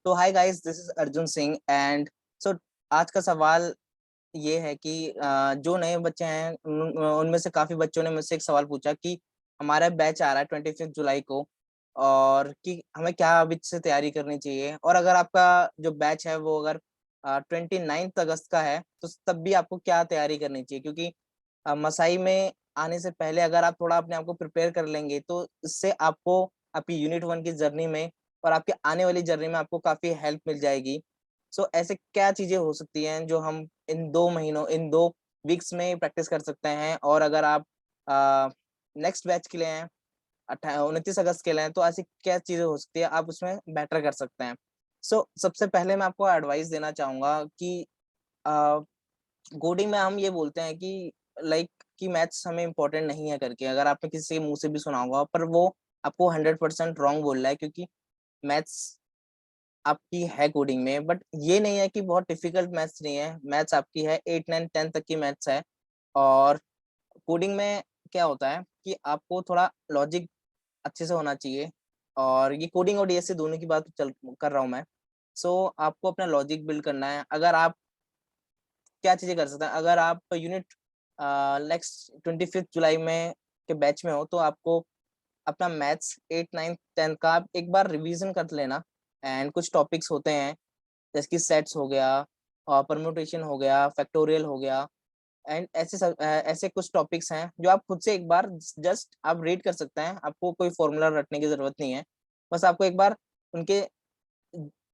तो hi guys, this is Arjun Singh and so आज का सवाल ये है कि जो नए बच्चे हैं उनमें से काफी बच्चों ने मुझसे एक सवाल पूछा कि हमारा बैच आ रहा है 25 जुलाई को, और कि हमें क्या अभी से तैयारी करनी चाहिए। और अगर आपका जो बैच है वो अगर 29 अगस्त का है तो तब भी आपको क्या तैयारी करनी चाहिए, क्योंकि मसाई में आने से पहले अगर आप थोड़ा अपने आप को प्रिपेयर कर लेंगे तो इससे आपको आपकी यूनिट 1 की जर्नी में और आपके आने वाली जर्नी में आपको काफी हेल्प मिल जाएगी। सो ऐसे क्या चीजें हो सकती हैं जो हम इन 2 वीक्स में प्रैक्टिस कर सकते हैं। और अगर आप नेक्स्ट बैच के लिए हैं 29 अगस्त के लिए हैं, तो ऐसी क्या चीजें हो सकती है आप उसमें बेटर कर सकते हैं। सबसे पहले मैं आपको एडवाइस देना चाहूंगा कि कोडिंग में हम ये बोलते हैं कि लाइक कि मैथ्स हमें इम्पोर्टेंट नहीं है करके, अगर आपने किसी के मुंह से भी सुना होगा, पर वो आपको 100% रॉन्ग बोल रहा है, क्योंकि मैथ्स आपकी है कोडिंग में। बट ये नहीं है कि बहुत डिफिकल्ट मैथ्स नहीं है, मैथ्स आपकी है 8 9 10 तक की मैथ्स है। और कोडिंग में क्या होता है कि आपको थोड़ा लॉजिक अच्छे से होना चाहिए। और ये कोडिंग और डीएसए दोनों की बात चल कर रहा हूँ मैं। आपको अपना लॉजिक बिल्ड करना है। अगर आप क्या चीजें कर सकते हैं, अगर आप यूनिट नेक्स्ट 25 जुलाई में के बैच में हो तो आपको अपना मैथ्स 8 9 10 का आप एक बार रिवीजन कर लेना। एंड कुछ टॉपिक्स होते हैं जैसे कि सेट्स हो गया, और परम्यूटेशन हो गया, फैक्टोरियल हो गया। एंड ऐसे कुछ टॉपिक्स हैं जो आप खुद से एक बार जस्ट आप रीड कर सकते हैं, आपको कोई फॉर्मूला रटने की जरूरत नहीं है। बस आपको एक बार उनके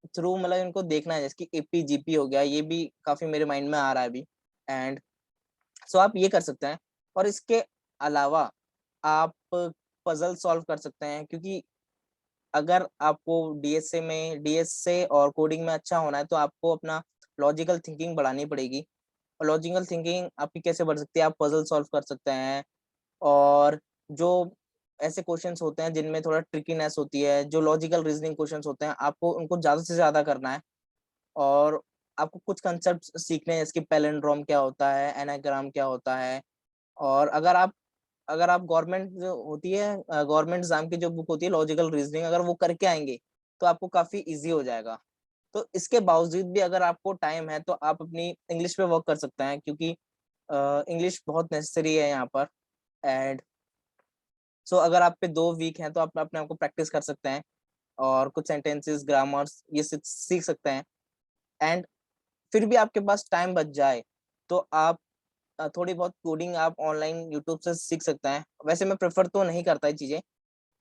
थ्रू मतलब इनको देखना है, जैसे कि एपी जीपी हो गया, ये भी काफी मेरे माइंड में आ रहा है अभी। एंड आप ये कर सकते हैं। और इसके अलावा आप पजल सॉल्व कर सकते हैं, क्योंकि अगर आपको डीएसए और कोडिंग में अच्छा होना है तो आपको अपना लॉजिकल थिंकिंग बढ़ानी पड़ेगी। और लॉजिकल थिंकिंग आपकी कैसे बढ़ सकती है, आप पजल सॉल्व कर सकते हैं। और जो ऐसे क्वेश्चंस होते हैं जिनमें थोड़ा ट्रिकीनेस होती है, जो लॉजिकल रीजनिंग क्वेश्चंस होते हैं, आपको उनको ज्यादा से ज्यादा करना है। और आपको कुछ कंसेप्ट सीखने हैं, जैसे कि पैलिंड्रोम क्या होता है, एनाग्राम क्या होता है। और अगर आप गवर्नमेंट जो होती है, गवर्नमेंट एग्जाम की जो बुक होती है लॉजिकल रीजनिंग, अगर वो करके आएंगे तो आपको काफी इजी हो जाएगा। तो इसके बावजूद भी अगर आपको टाइम है तो आप अपनी इंग्लिश पे वर्क कर सकते हैं, क्योंकि इंग्लिश बहुत नेसेसरी है यहाँ पर। एंड अगर आप पे 2 वीक हैं तो आप अपने आप को प्रैक्टिस कर सकते हैं, और कुछ सेंटेंसेस ग्रामर्स ये सीख सकते हैं। एंड फिर भी आपके पास टाइम बच जाए तो आप थोड़ी बहुत कोडिंग आप ऑनलाइन यूट्यूब से सीख सकते हैं। वैसे मैं प्रेफर तो नहीं करता ये चीजें,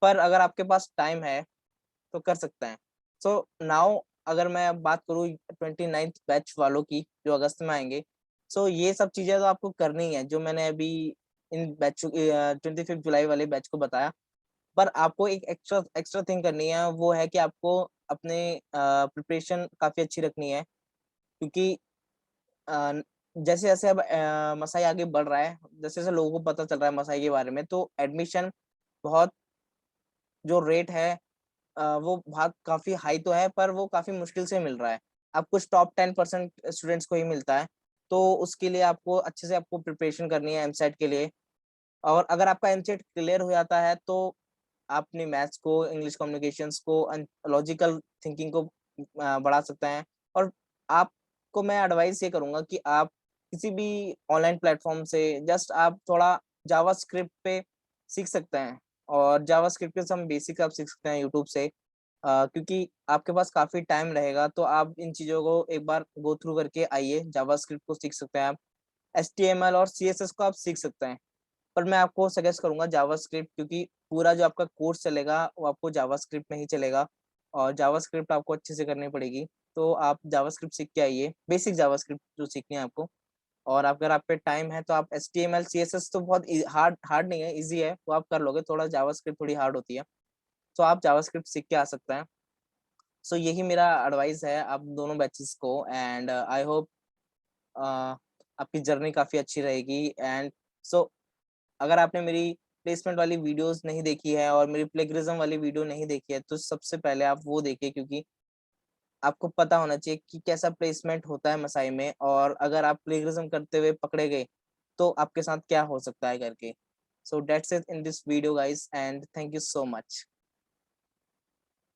पर अगर आपके पास टाइम है तो कर सकते हैं। नाउ अगर मैं अब बात करूँ 29th बैच वालों की जो अगस्त में आएंगे, ये सब चीजें तो आपको करनी है जो मैंने अभी इन बैच 25 जुलाई वाले बैच को बताया। पर आपको एक एक्स्ट्रा एक्स्ट्रा थिंग करनी है, वो है कि आपको अपने प्रिपरेशन काफी अच्छी रखनी है, क्योंकि अ, जैसे जैसे अब मसाई आगे बढ़ रहा है, जैसे जैसे लोगों को पता चल रहा है मसाई के बारे में, तो एडमिशन बहुत जो रेट है वो बहुत काफी हाई तो है, पर वो काफी मुश्किल से मिल रहा है। अब कुछ टॉप 10% स्टूडेंट्स को ही मिलता है। तो उसके लिए आपको अच्छे से आपको प्रिपरेशन करनी है एमसेट के लिए। और अगर आपका एमसेट क्लियर हो जाता है तो आप अपनी मैथ्स को, इंग्लिश कम्युनिकेशंस को, लॉजिकल थिंकिंग को बढ़ा सकते हैं। और आपको मैं एडवाइस ये करूंगा कि आप किसी भी ऑनलाइन प्लेटफॉर्म से जस्ट आप थोड़ा जावास्क्रिप्ट पे सीख सकते हैं। और जावास्क्रिप्ट के some बेसिक आप सीख सकते हैं यूट्यूब से। क्योंकि आपके पास काफी टाइम रहेगा तो आप इन चीजों को एक बार गो थ्रू करके आइए। जावास्क्रिप्ट को सीख सकते हैं आप, एचटीएमएल और सीएसएस को आप सीख सकते हैं। पर मैं आपको सजेस्ट करूंगा जावास्क्रिप्ट, क्योंकि पूरा जो आपका कोर्स चलेगा वो आपको जावास्क्रिप्ट में ही चलेगा। और जावास्क्रिप्ट आपको अच्छे से करनी पड़ेगी। तो आप जावास्क्रिप्ट सीख के आइए, बेसिक जावास्क्रिप्ट जो सीखनी है आपको। और अगर आप पे टाइम है तो आप एचटीएमएल सीएसएस तो बहुत हार्ड हार्ड नहीं है, इजी है, वो आप कर लोगे। थोड़ा जावास्क्रिप्ट थोड़ी हार्ड होती है, तो आप जावास्क्रिप्ट सीख के आ सकते हैं। यही मेरा एडवाइस है आप दोनों बैचेस को। एंड आई होप आपकी जर्नी काफी अच्छी रहेगी। एंड सो अगर आपने मेरी प्लेसमेंट वाली वीडियोस नहीं देखी है और मेरी प्लेगरिज्म वाली वीडियो नहीं देखी है तो सबसे पहले आप वो देखिए, क्योंकि आपको पता होना चाहिए कि कैसा प्लेसमेंट होता है मसाई में, और अगर आप प्लेगरिज्म करते हुए पकड़े गए तो आपके साथ क्या हो सकता है करके। So that's it in this video guys, and thank you so much.